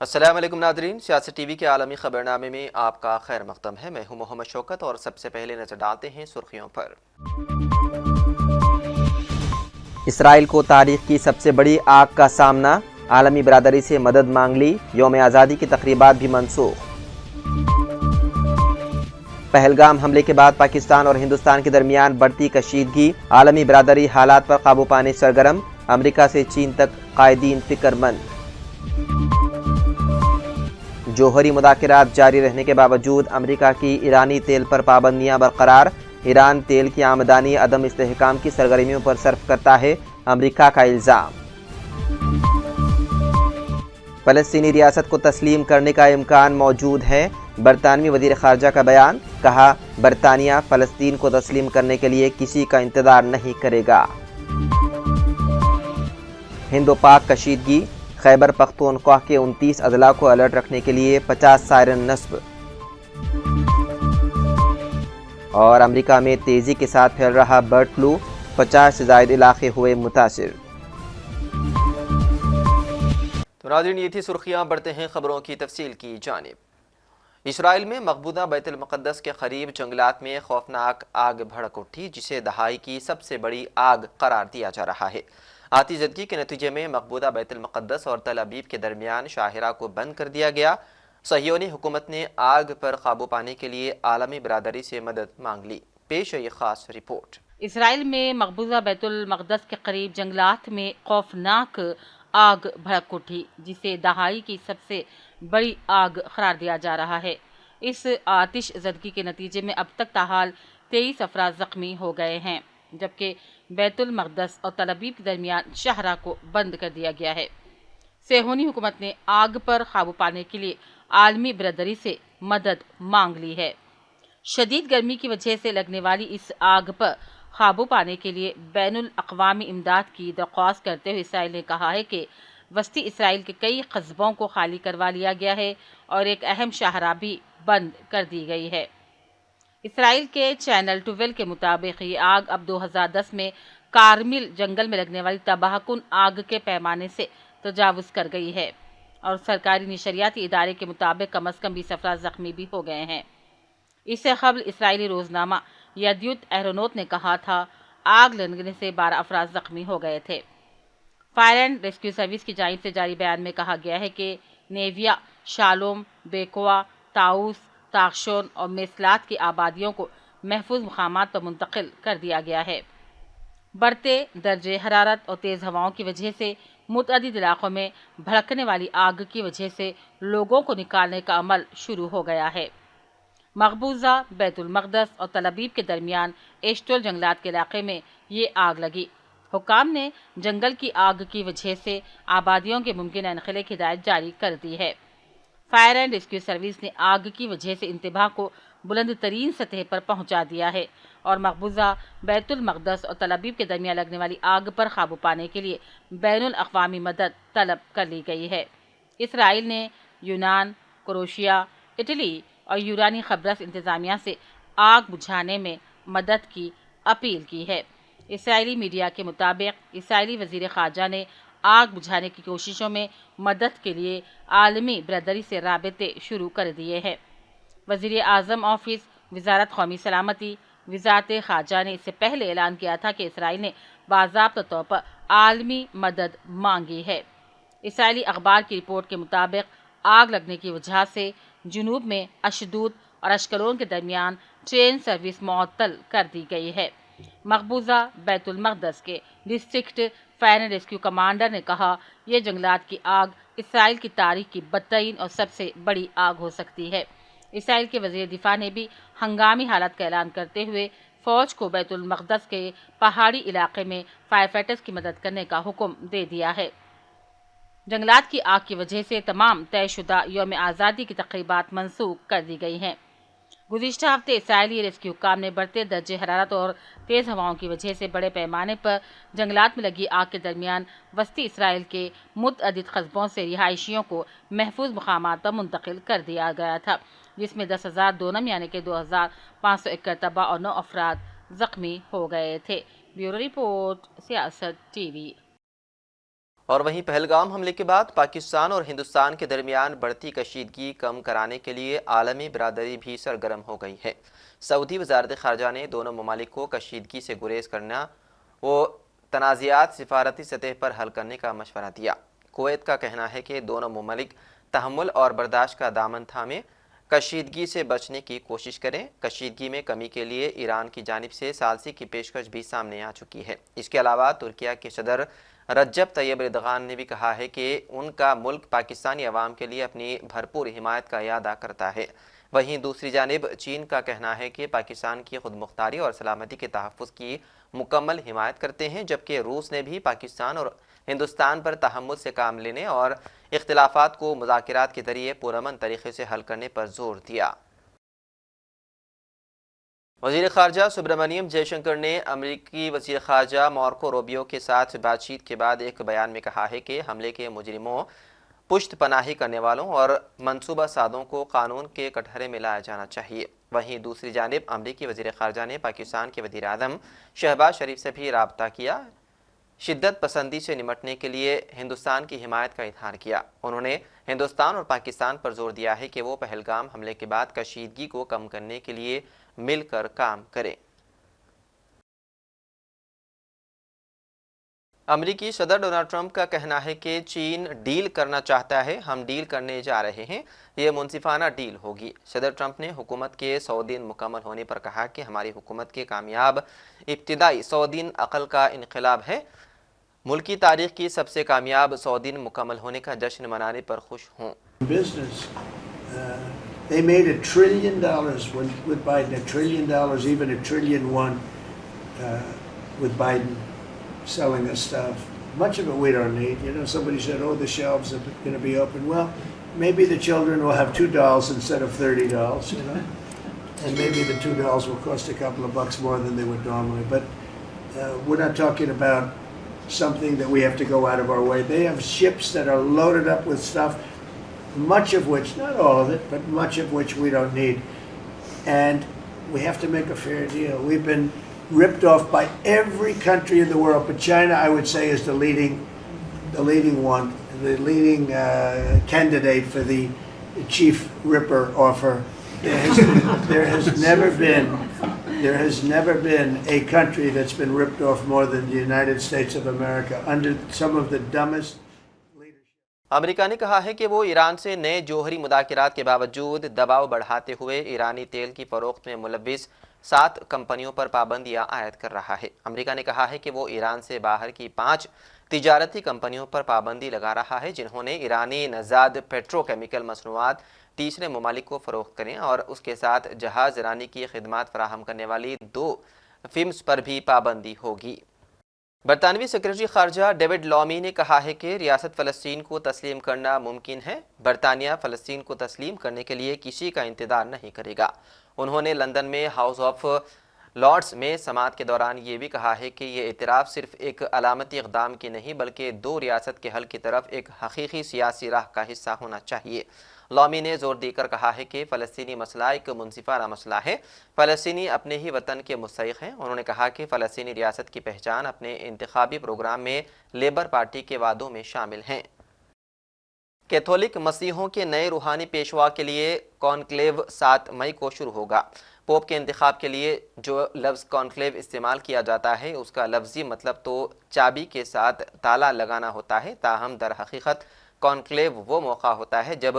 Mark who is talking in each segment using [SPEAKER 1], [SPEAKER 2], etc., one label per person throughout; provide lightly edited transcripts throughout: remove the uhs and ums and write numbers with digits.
[SPEAKER 1] السلام علیکم ناظرین، سیاست ٹی وی کے عالمی خبرنامے میں آپ کا خیر مقدم ہے۔ میں ہوں محمد شوکت اور سب سے پہلے نظر ڈالتے ہیں سرخیوں پر۔ اسرائیل کو تاریخ کی سب سے بڑی آگ کا سامنا، عالمی برادری سے مدد مانگ لی، یوم آزادی کی تقریبات بھی منسوخ۔ پہلگام حملے کے بعد پاکستان اور ہندوستان کے درمیان بڑھتی کشیدگی، عالمی برادری حالات پر قابو پانے سرگرم، امریکہ سے چین تک قائدین فکر مند۔ جوہری مذاکرات جاری رہنے کے باوجود امریکہ کی ایرانی تیل پر پابندیاں برقرار، ایران تیل کی آمدنی عدم استحکام کی سرگرمیوں پر صرف کرتا ہے، امریکہ کا الزام۔ فلسطینی ریاست کو تسلیم کرنے کا امکان موجود ہے، برطانوی وزیر خارجہ کا بیان، کہا برطانیہ فلسطین کو تسلیم کرنے کے لیے کسی کا انتظار نہیں کرے گا۔ ہند و پاک کشیدگی، خیبر پختونخوا کے 29 اضلاع کو الرٹ رکھنے کے لیے 50 سائرن نصب۔ اور امریکہ میں تیزی کے ساتھ پھیل رہا برڈ فلو، 50 سے زائد علاقے ہوئے متاثر۔ تو ناظرین، یہ تھی سرخیاں، بڑھتے ہیں خبروں کی تفصیل کی جانب۔ اسرائیل میں مقبوضہ بیت المقدس کے قریب جنگلات میں خوفناک آگ بھڑک اٹھی، جسے دہائی کی سب سے بڑی آگ قرار دیا جا رہا ہے۔ آتی زدگی کے نتیجے میں مقبوضہ بیت المقدس اور تل ابیب کے درمیان شاہراہ کو بند کر دیا گیا۔ صہیونی حکومت نے آگ پر قابو پانے کے لیے عالمی برادری سے مدد مانگ لی۔ پیش ہے یہ خاص رپورٹ۔
[SPEAKER 2] اسرائیل میں مقبوضہ بیت المقدس کے قریب جنگلات میں خوفناک آگ بھڑک اٹھی، جسے دہائی کی سب سے بڑی آگ قرار دیا جا رہا ہے۔ اس آتش زدگی کے نتیجے میں اب تک تاحال 23 افراد زخمی ہو گئے ہیں، جبکہ بیت المقدس اور تل ابیب کے درمیان شاہراہ کو بند کر دیا گیا ہے۔ صہیونی حکومت نے آگ پر قابو پانے کے لیے عالمی برادری سے مدد مانگ لی ہے۔ شدید گرمی کی وجہ سے لگنے والی اس آگ پر قابو پانے کے لیے بین الاقوامی امداد کی درخواست کرتے ہوئے اسرائیل نے کہا ہے کہ وسطی اسرائیل کے کئی قصبوں کو خالی کروا لیا گیا ہے اور ایک اہم شاہراہ بھی بند کر دی گئی ہے۔ اسرائیل کے چینل 12 کے مطابق یہ آگ اب 2010 میں کارمل جنگل میں لگنے والی تباہ کن آگ کے پیمانے سے تجاوز کر گئی ہے، اور سرکاری نشریاتی ادارے کے مطابق کم از کم 20 افراد زخمی بھی ہو گئے ہیں۔ اس سے قبل اسرائیلی روزنامہ یدیوت اہرونوت نے کہا تھا آگ لگنے سے 12 افراد زخمی ہو گئے تھے۔ فائر اینڈ ریسکیو سروس کی جانب سے جاری بیان میں کہا گیا ہے کہ نیویا، شالوم، بیکوا، تاؤس، تاخشون اور میسلات کی آبادیوں کو محفوظ مقامات پر منتقل کر دیا گیا ہے۔ بڑھتے درجہ حرارت اور تیز ہواؤں کی وجہ سے متعدد علاقوں میں بھڑکنے والی آگ کی وجہ سے لوگوں کو نکالنے کا عمل شروع ہو گیا ہے۔ مقبوضہ بیت المقدس اور تل ابیب کے درمیان ایشٹول جنگلات کے علاقے میں یہ آگ لگی۔ حکام نے جنگل کی آگ کی وجہ سے آبادیوں کے ممکنہ انخلاء کی ہدایت جاری کر دی ہے۔ فائر اینڈ ریسکیو سروس نے آگ کی وجہ سے انتباہ کو بلند ترین سطح پر پہنچا دیا ہے اور مقبوضہ بیت المقدس اور تل ابیب کے درمیان لگنے والی آگ پر قابو پانے کے لیے بین الاقوامی مدد طلب کر لی گئی ہے۔ اسرائیل نے یونان، کروشیا، اٹلی اور یونانی قبرص انتظامیہ سے آگ بجھانے میں مدد کی اپیل کی ہے۔ اسرائیلی میڈیا کے مطابق اسرائیلی وزیر خارجہ نے آگ بجھانے کی کوششوں میں مدد کے لیے عالمی برادری سے رابطے شروع کر دیے ہیں۔ وزیر اعظم آفس، وزارت قومی سلامتی، وزارت خارجہ نے اس سے پہلے اعلان کیا تھا کہ اسرائیل نے باضابطہ طور پر عالمی مدد مانگی ہے۔ اسرائیلی اخبار کی رپورٹ کے مطابق آگ لگنے کی وجہ سے جنوب میں اشدود اور اشکلون کے درمیان ٹرین سروس معطل کر دی گئی ہے۔ مقبوضہ بیت المقدس کے district fire and rescue commander نے کہا یہ جنگلات کی آگ اسرائیل کی تاریخ کی بدترین اور سب سے بڑی آگ ہو سکتی ہے۔ اسرائیل کے وزیر دفاع نے بھی ہنگامی حالت کا اعلان کرتے ہوئے فوج کو بیت المقدس کے پہاڑی علاقے میں فائر فائٹرز کی مدد کرنے کا حکم دے دیا ہے۔ جنگلات کی آگ کی وجہ سے تمام طے شدہ یوم آزادی کی تقریبات منسوخ کر دی گئی ہیں۔ گزشتہ ہفتے اسرائیلی ریسکیو حکام نے بڑھتے درجہ حرارت اور تیز ہواؤں کی وجہ سے بڑے پیمانے پر جنگلات میں لگی آگ کے درمیان وسطی اسرائیل کے متعدد قصبوں سے رہائشیوں کو محفوظ مقامات پر منتقل کر دیا گیا تھا، جس میں 10,000 دونم یعنی کہ 2,501 تباہ اور 9 افراد زخمی ہو گئے تھے۔ بیورو رپورٹ، سیاست ٹی وی۔
[SPEAKER 1] اور وہیں پہلگام حملے کے بعد پاکستان اور ہندوستان کے درمیان بڑھتی کشیدگی کم کرانے کے لیے عالمی برادری بھی سرگرم ہو گئی ہے۔ سعودی وزارت خارجہ نے دونوں ممالک کو کشیدگی سے گریز کرنا و تنازعات سفارتی سطح پر حل کرنے کا مشورہ دیا۔ کویت کا کہنا ہے کہ دونوں ممالک تحمل اور برداشت کا دامن تھامے کشیدگی سے بچنے کی کوشش کریں۔ کشیدگی میں کمی کے لیے ایران کی جانب سے ثالثی کی پیشکش بھی سامنے آ چکی ہے۔ اس کے علاوہ ترکیہ کے صدر رجب طیب اردغان نے بھی کہا ہے کہ ان کا ملک پاکستانی عوام کے لیے اپنی بھرپور حمایت کا اعادہ کرتا ہے۔ وہیں دوسری جانب چین کا کہنا ہے کہ پاکستان کی خود مختاری اور سلامتی کے تحفظ کی مکمل حمایت کرتے ہیں، جبکہ روس نے بھی پاکستان اور ہندوستان پر تحمل سے کام لینے اور اختلافات کو مذاکرات کے ذریعے پرامن طریقے سے حل کرنے پر زور دیا۔ وزیر خارجہ سبرامنیم جے شنکر نے امریکی وزیر خارجہ مارکو روبیو کے ساتھ بات چیت کے بعد ایک بیان میں کہا ہے کہ حملے کے مجرموں، پشت پناہی کرنے والوں اور منصوبہ سازوں کو قانون کے کٹہرے میں لایا جانا چاہیے۔ وہیں دوسری جانب امریکی وزیر خارجہ نے پاکستان کے وزیر اعظم شہباز شریف سے بھی رابطہ کیا، شدت پسندی سے نمٹنے کے لیے ہندوستان کی حمایت کا اظہار کیا۔ انہوں نے ہندوستان اور پاکستان پر زور دیا ہے کہ وہ پہلگام حملے کے بعد کشیدگی کو کم کرنے کے لیے مل کر کام کریں۔ امریکی صدر ڈونلڈ ٹرمپ کا کہنا ہے کہ چین ڈیل کرنا چاہتا ہے، ہم ڈیل کرنے جا رہے ہیں، یہ منصفانہ ڈیل ہوگی۔ صدر ٹرمپ نے حکومت کے 100 دن مکمل ہونے پر کہا کہ ہماری حکومت کے کامیاب ابتدائی 100 دن عقل کا انقلاب ہے، ملکی تاریخ کی سب سے کامیاب 100 دن مکمل ہونے کا جشن منانے پر خوش ہوں۔
[SPEAKER 3] Business, they made $1 trillion with Biden, $1 trillion, even $1 trillion with Biden selling us stuff. Much of it we don't need. You know, somebody said, "Oh, the shelves are going to be open." Well, maybe the children will have $2 instead of $30. You know, and maybe the $2 will cost a couple of bucks more than they would normally. But we're not talking about something that we have to go out of our way. They have ships that are loaded up with stuff, much of which, not all of it, but much of which we don't need. And we have to make a fair deal. We've been ripped off by every country in the world, but China, I would say, is the leading one, the leading candidate for the chief ripper offer. There has never been a country that's been ripped off more than the United States of America under some of the dumbest leadership.
[SPEAKER 1] امریکہ نے کہا ہے کہ وہ ایران سے نئے جوہری مذاکرات کے باوجود دباؤ بڑھاتے ہوئے ایرانی تیل کی فروخت میں ملوث 7 کمپنیوں پر پابندیاں عائد کر رہا ہے۔ امریکہ نے کہا ہے کہ وہ ایران سے باہر کی 5 تجارتی کمپنیوں پر پابندی لگا رہا ہے جنہوں نے ایرانی نژاد پیٹرو کیمیکل مصنوعات تیسرے ممالک کو فروخت کریں، اور اس کے ساتھ جہاز رانی کی خدمات فراہم کرنے والی 2 فرمز پر بھی پابندی ہوگی۔ برطانوی سیکرٹری خارجہ ڈیوڈ لامی نے کہا ہے کہ ریاست فلسطین کو تسلیم کرنا ممکن ہے، برطانیہ فلسطین کو تسلیم کرنے کے لیے کسی کا انتظار نہیں کرے گا۔ انہوں نے لندن میں ہاؤس آف لارڈز میں سماعت کے دوران یہ بھی کہا ہے کہ یہ اعتراف صرف ایک علامتی اقدام کی نہیں بلکہ 2 ریاست کے حل کی طرف ایک حقیقی سیاسی راہ کا حصہ ہونا چاہیے۔ لامی نے زور دے کر کہا ہے کہ فلسطینی مسئلہ ایک منصفانہ مسئلہ ہے، فلسطینی اپنے ہی وطن کے مستحق ہیں۔ انہوں نے کہا کہ فلسطینی ریاست کی پہچان اپنے انتخابی پروگرام میں لیبر پارٹی کے وعدوں میں شامل ہیں۔ کیتھولک مسیحیوں کے نئے روحانی پیشوا کے لیے کانکلیو 7 مئی کو شروع ہوگا۔ پوپ کے انتخاب کے لیے جو لفظ کانکلیو استعمال کیا جاتا ہے اس کا لفظی مطلب تو چابی کے ساتھ تالا لگانا ہوتا ہے، تاہم در حقیقت کانکلیو وہ موقع ہوتا ہے جب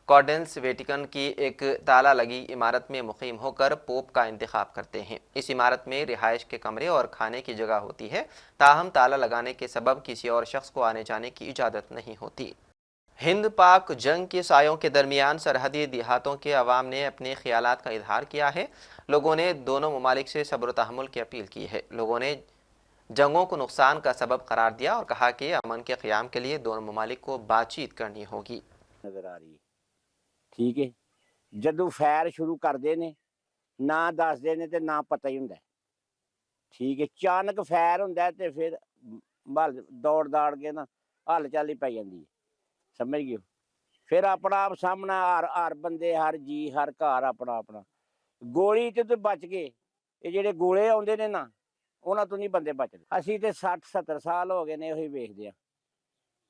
[SPEAKER 1] کارڈنلز ویٹیکن کی ایک تالا لگی عمارت میں مقیم ہو کر پوپ کا انتخاب کرتے ہیں۔ اس عمارت میں رہائش کے کمرے اور کھانے کی جگہ ہوتی ہے، تاہم تالا لگانے کے سبب کسی اور شخص کو آنے جانے کی اجازت نہیں ہوتی۔ ہند پاک جنگ کے سایوں کے درمیان سرحدی دیہاتوں کے عوام نے اپنے خیالات کا اظہار کیا ہے۔ لوگوں نے دونوں ممالک سے صبر و تحمل کی اپیل کی ہے۔ لوگوں نے جنگوں کو نقصان کا سبب قرار دیا اور کہا کہ امن کے قیام کے لیے دونوں ممالک کو بات چیت کرنی ہوگی۔
[SPEAKER 4] نظر آ رہی ہے ٹھیک ہے جدو فیر شروع کرتے ہیں نہ دستے ہیں تو نہ پتہ ہی ہوتا ہے ٹھیک ہے اچانک فیر ہوتا ہے تو پھر بل دوڑ داڑ کے نا ہل چل ہی پی جاتی ہے سمجھ گئے پھر اپنا آپ سامنا ہر بندے ہر جی ہر گھر اپنا اپنا گولی تو بچ گئے یہ جڑے گولے آتے ہیں نا انہوں تو نہیں بندے بچتے اسی تو 60-70 سال ہو گئے نے وہی ویکھتے ہیں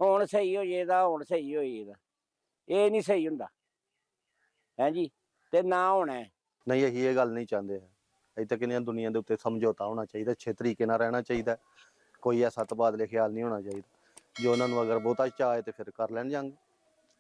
[SPEAKER 4] ਹੁਣ ਸਹੀ ਹੋ ਜਾਏਗਾ, ਹੁਣ ਸਹੀ ਹੋ ਜਾਏਗਾ, ਇਹ ਨਹੀਂ ਸਹੀ ਹੁੰਦਾ ਹੈ ਜੀ, ਤੇ ਨਾ ਹੋਣਾ ਹੈ।
[SPEAKER 5] ਨਹੀਂ, ਅਸੀਂ ਇਹ ਗੱਲ ਨਹੀਂ ਚਾਹੁੰਦੇ। ਅਜੇ ਤੱਕ ਇਹਨਾਂ ਦੁਨੀਆ ਦੇ ਉੱਤੇ ਸਮਝੌਤਾ ਹੋਣਾ ਚਾਹੀਦਾ, ਅੱਛੇ ਤਰੀਕੇ ਨਾਲ ਰਹਿਣਾ ਚਾਹੀਦਾ, ਕੋਈ ਐਸਾ ਤਬਾਦਲੇ ਖਿਆਲ ਨਹੀਂ ਹੋਣਾ ਚਾਹੀਦਾ। ਜੋ ਉਹਨਾਂ ਨੂੰ ਅਗਰ ਬਹੁਤਾ ਚਾਅ ਹੈ ਤੇ ਫਿਰ ਕਰ ਲੈਣ ਜੰਗ,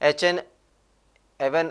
[SPEAKER 1] H1N1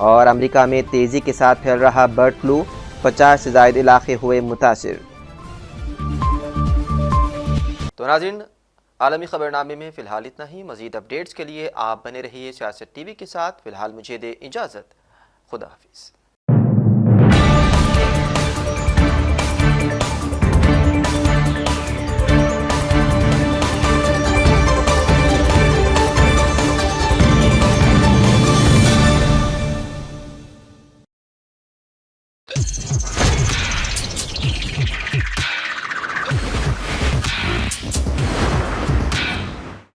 [SPEAKER 1] اور امریکہ میں تیزی کے ساتھ پھیل رہا برڈ فلو، 50 سے زائد علاقے ہوئے متاثر۔ تو ناظرین، عالمی خبرنامے میں فی الحال اتنا ہی۔ مزید اپڈیٹس کے لیے آپ بنے رہیے سیاست ٹی وی کے ساتھ۔ فی الحال مجھے دے اجازت، خدا حافظ۔